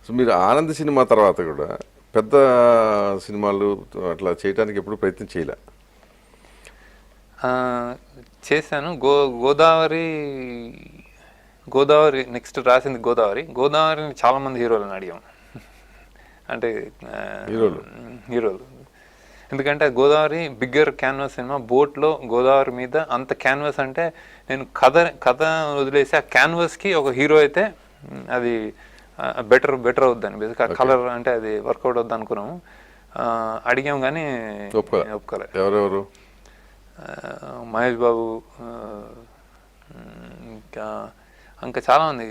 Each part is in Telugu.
సో మీరు ఆనంద్ సినిమా తర్వాత కూడా పెద్ద సినిమాలు అట్లా చేయడానికి ఎప్పుడు ప్రయత్నం చేయలే? చేశాను. గోదావరి నెక్స్ట్ రాసింది గోదావరిని చాలామంది హీరోలను అడిగాము. అంటే హీరోలు ఎందుకంటే గోదావరి బిగ్గర్ క్యాన్వాస్ సినిమా. బోట్లో గోదావరి మీద అంత క్యాన్వాస్ అంటే నేను కథ వదిలేసి ఆ క్యాన్వాస్కి ఒక హీరో అయితే అది బెటర్ అవుద్దని బేసిక్ ఆ కలర్ అంటే అది వర్కౌట్ అవుద్ది అనుకున్నాము. అడిగాము కానీ ఒప్పుకోలేదు. ఎవరెవరు? మహేష్ బాబు, ఇంకా చాలామంది,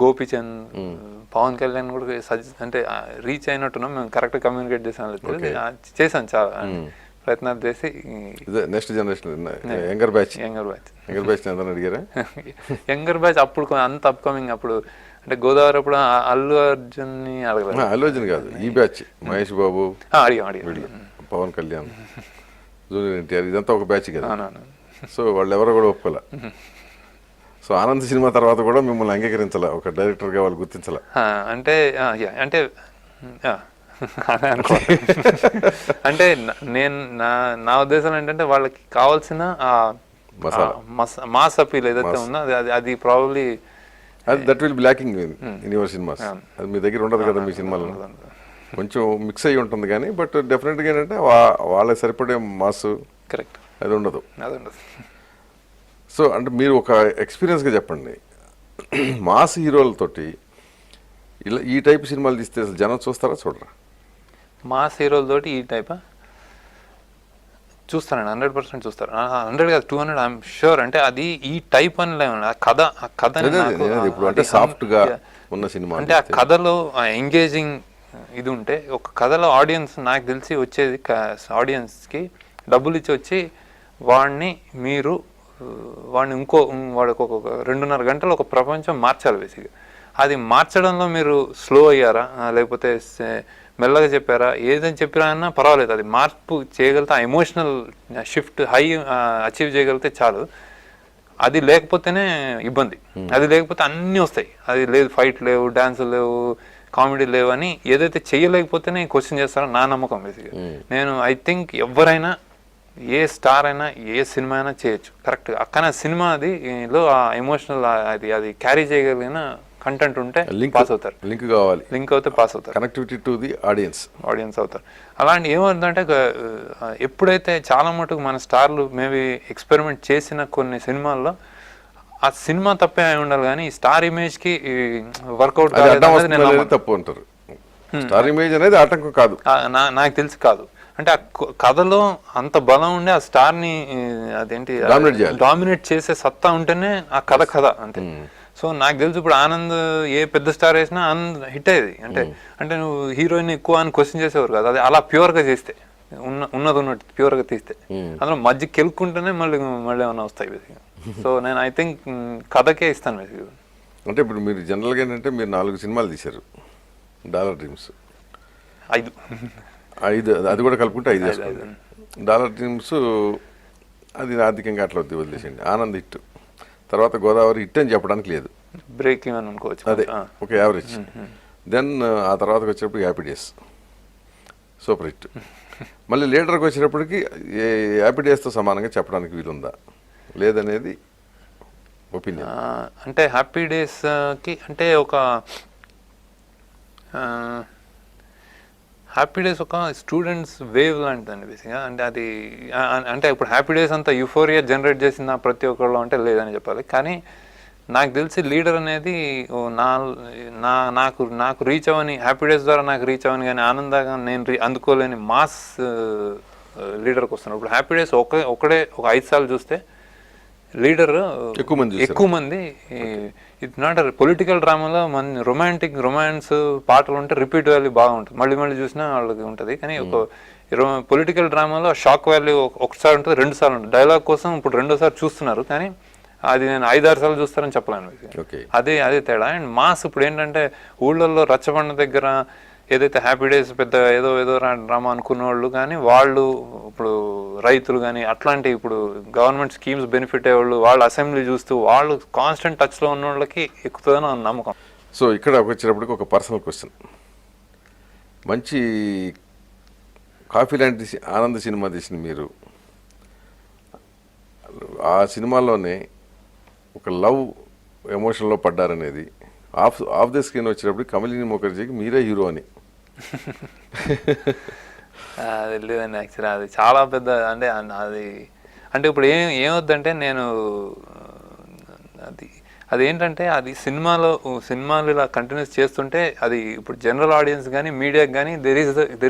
గోపీచంద్, పవన్ కళ్యాణ్ కూడా అంటే రీచ్ అయినట్టున్నాం మేము. కరెక్ట్గా కమ్యూనికేట్ చేశాను చాలా ప్రయత్నాలు చేసి. నెక్స్ట్ జనరేషన్ యంగర్ బ్యాచ్ అడిగారా? యంగర్ బ్యాచ్ అప్పుడు అంత అప్కమింగ్ అప్పుడు అంటే గోదావరి అప్పుడు అల్లు అర్జున్ని అడగలేదు. అల్లు అర్జున్ కాదు, ఈ బ్యాచ్ మహేష్ బాబు, అడిగాం పవన్ కళ్యాణ్, జూనియర్ ఎన్టీఆర్, ఇదంతా ఒక బ్యాచ్ కదా. సో వాళ్ళు ఎవరో కూడా ఒప్పుకోలే. సో ఆనంద్ సినిమా తర్వాత కూడా మిమ్మల్ని అంగీకరించాల, ఒక డైరెక్టర్గా వాళ్ళు గుర్తించాల. అంటే అంటే అంటే నేను నా ఉద్దేశం ఏంటంటే వాళ్ళకి కావాల్సిన మాస్ అపీల్ ఏదైతే ఉందో అది probably that will be lacking in your cinemas. అది మీ దగ్గర ఉండదు కదా మీ సినిమాలో. కొంచెం మిక్స్ అయ్యి ఉంటుంది కానీ బట్ డెఫినెట్గా ఏంటంటే వాళ్ళకి సరిపడే మాస్ కరెక్ట్ అది ఉండదు. సో అంటే మీరు ఒక ఎక్స్పీరియన్స్గా చెప్పండి, మాస్ హీరోలతోటి ఇలా ఈ టైప్ సినిమాలు తీస్తే అసలు జనం చూస్తారా చూడరా? మాస్ హీరోలతోటి ఈ టైపా చూస్తానండి, 100% చూస్తారు. 100 కాదు 200 ఐఎమ్ షూర్. అంటే అది ఈ టైప్ అని లేవు, కథ ఇప్పుడు అంటే సాఫ్ట్గా ఉన్న సినిమా అంటే ఆ కథలో ఎంగేజింగ్ ఇది ఉంటే, ఒక కథలో ఆడియన్స్ నాకు తెలిసి వచ్చేది ఆడియన్స్కి డబ్బులు ఇచ్చి వచ్చి వాడిని వాడికి ఒక 2.5 గంటలు ఒక ప్రపంచం మార్చాలి బేసిక్గా. అది మార్చడంలో మీరు స్లో అయ్యారా లేకపోతే మెల్లగా చెప్పారా, ఏదని చెప్పినా అన్నా పర్వాలేదు, అది మార్పు చేయగలిగితే ఆ ఎమోషనల్ షిఫ్ట్ హై అచీవ్ చేయగలిగితే చాలు. అది లేకపోతేనే ఇబ్బంది. అది లేకపోతే అన్నీ వస్తాయి. అది లేదు, ఫైట్ లేవు, డాన్సులు లేవు, కామెడీ లేవు అని ఏదైతే చేయలేకపోతేనే క్వశ్చన్ చేస్తారో నా నమ్మకం బేసిక్గా. నేను ఐ థింక్ ఎవరైనా ఏ స్టార్ అయినా ఏ సినిమా అయినా చేయొచ్చు కరెక్ట్గా. కానీ సినిమా అదిలో ఆ ఎమోషనల్ అది క్యారీ చేయగలిగిన కంటెంట్ ఉంటే పాస్ అవుతారు. లింక్ అవుతే పాస్ అవుతారు. కనెక్టివిటీ టు ది ఆడియన్స్ అవుతారు. అలాంటి ఏమవుతుందంటే ఎప్పుడైతే చాలా మటుకు మన స్టార్లు మేబీ ఎక్స్పెరిమెంట్ చేసిన కొన్ని సినిమాల్లో ఆ సినిమా తప్పే అయి ఉండాలి కానీ స్టార్ ఇమేజ్ కి వర్కౌట్ తప్పు అంటారు. స్టార్ ఇమేజ్ అనేది ఆటంకం కాదు, నాకు తెలిసి కాదు. అంటే ఆ కథలో అంత బలం ఉండి ఆ స్టార్ ని అదేంటి డామినేట్ చేసే సత్తా ఉంటేనే ఆ కథ అంతే. సో నాకు తెలుసు ఇప్పుడు ఆనంద్ ఏ పెద్ద స్టార్ వేసినా ఆనంద్ హిట్ అయ్యేది. అంటే నువ్వు హీరోయిన్ ఎక్కువ అని క్వశ్చన్ చేసేవారు కదా, అది అలా ప్యూర్గా చేస్తే ఉన్నట్టు ప్యూర్గా తీస్తే అందులో మధ్య కెలుక్కుంటేనే మళ్ళీ ఏమైనా వస్తాయి బేసిక్గా. సో నేను ఐ థింక్ కథకే ఇస్తాను బేసిక్గా. అంటే ఇప్పుడు మీరు జనరల్గా ఏంటంటే మీరు 4 సినిమాలు తీశారు, డాలర్ డ్రీమ్స్ 5 అది కూడా కలుపుకుంటే 5 వేసుకోండి. డాలర్ డ్రీమ్స్ అది ఆర్థికంగా అట్లా వదిలేసండి. ఆనంద్ హిట్, తర్వాత గోదావరి హిట్ అని చెప్పడానికి లేదు, బ్రేక్ ఈవెన్ అనుకోవచ్చు, అదే ఒక యావరేజ్. దెన్ ఆ తర్వాతకి వచ్చేటప్పుడు హ్యాపీ డేస్ సూపర్ హిట్. మళ్ళీ లీడర్కి వచ్చేటప్పటికి హ్యాపీ డేస్తో సమానంగా చెప్పడానికి వీలుందా లేదనేది ఒపీనియన్. అంటే హ్యాపీ డేస్కి అంటే ఒక హ్యాపీ డేస్ ఒక స్టూడెంట్స్ వేవ్ లాంటిదండి బేసిక్గా. అంటే అది అంటే ఇప్పుడు హ్యాపీ డేస్ అంతా యూఫోరియా జనరేట్ చేసిన ప్రతి ఒక్కళ్ళు అంటే లేదని చెప్పాలి. కానీ నాకు తెలిసి లీడర్ అనేది నాకు రీచ్ అవ్వని, హ్యాపీ డేస్ ద్వారా నాకు రీచ్ అవ్వని కానీ ఆనందంగా నేను అందుకోలేని మాస్ లీడర్కి వస్తున్నాడు. ఇప్పుడు హ్యాపీ డేస్ ఒకడే ఒక 5 సార్లు చూస్తే లీడర్ ఎక్కువ మంది. ఇట్స్ నాట్ పొలిటికల్ డ్రామాలో మన రొమాన్స్ పాటలు ఉంటే రిపీట్ వాల్యూ బాగుంటుంది, మళ్ళీ చూసినా వాళ్ళకి ఉంటుంది. కానీ ఒక పొలిటికల్ డ్రామాలో షాక్ వాల్యూ ఒకసారి ఉంటుంది, 2 సార్లు ఉంటుంది. డైలాగ్ కోసం ఇప్పుడు 2వ సారి చూస్తున్నారు, కానీ అది నేను 5-6 సార్లు చూస్తానని చెప్పలేను. అదే తేడా. అండ్ మాస్ ఇప్పుడు ఏంటంటే ఊళ్ళల్లో రచ్చబండ దగ్గర ఏదైతే హ్యాపీ డేస్ పెద్ద ఏదో డ్రామా అనుకున్న వాళ్ళు కానీ వాళ్ళు ఇప్పుడు రైతులు కానీ అట్లాంటి ఇప్పుడు గవర్నమెంట్ స్కీమ్స్ బెనిఫిట్ అయ్యేవాళ్ళు వాళ్ళు అసెంబ్లీ చూస్తూ వాళ్ళు కాన్స్టెంట్ టచ్లో ఉన్న వాళ్ళకి ఎక్కుతుందని నమ్మకం. సో ఇక్కడ వచ్చేటప్పటికి ఒక పర్సనల్ క్వశ్చన్. మంచి కాఫీ లాంటి ఆనంద్ సినిమా తీసిన మీరు ఆ సినిమాలోనే ఒక లవ్ ఎమోషన్లో పడ్డారనేది ఆఫ్ ద స్క్రీన్ వచ్చేటప్పుడు కమలిని ముఖర్జీకి మీరే హీరో అని. అది లేదండి, యాక్చువల్లీ అది చాలా పెద్ద అంటే అది అంటే ఇప్పుడు ఏమవుద్దంటే నేను అదేంటంటే అది సినిమాలు ఇలా కంటిన్యూస్ చేస్తుంటే అది ఇప్పుడు జనరల్ ఆడియన్స్ కానీ మీడియాకి కానీ there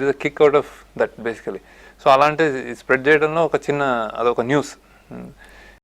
is a kick out of that basically. So అలాంటి స్ప్రెడ్ చేయడంలో ఒక చిన్న అదొక న్యూస్.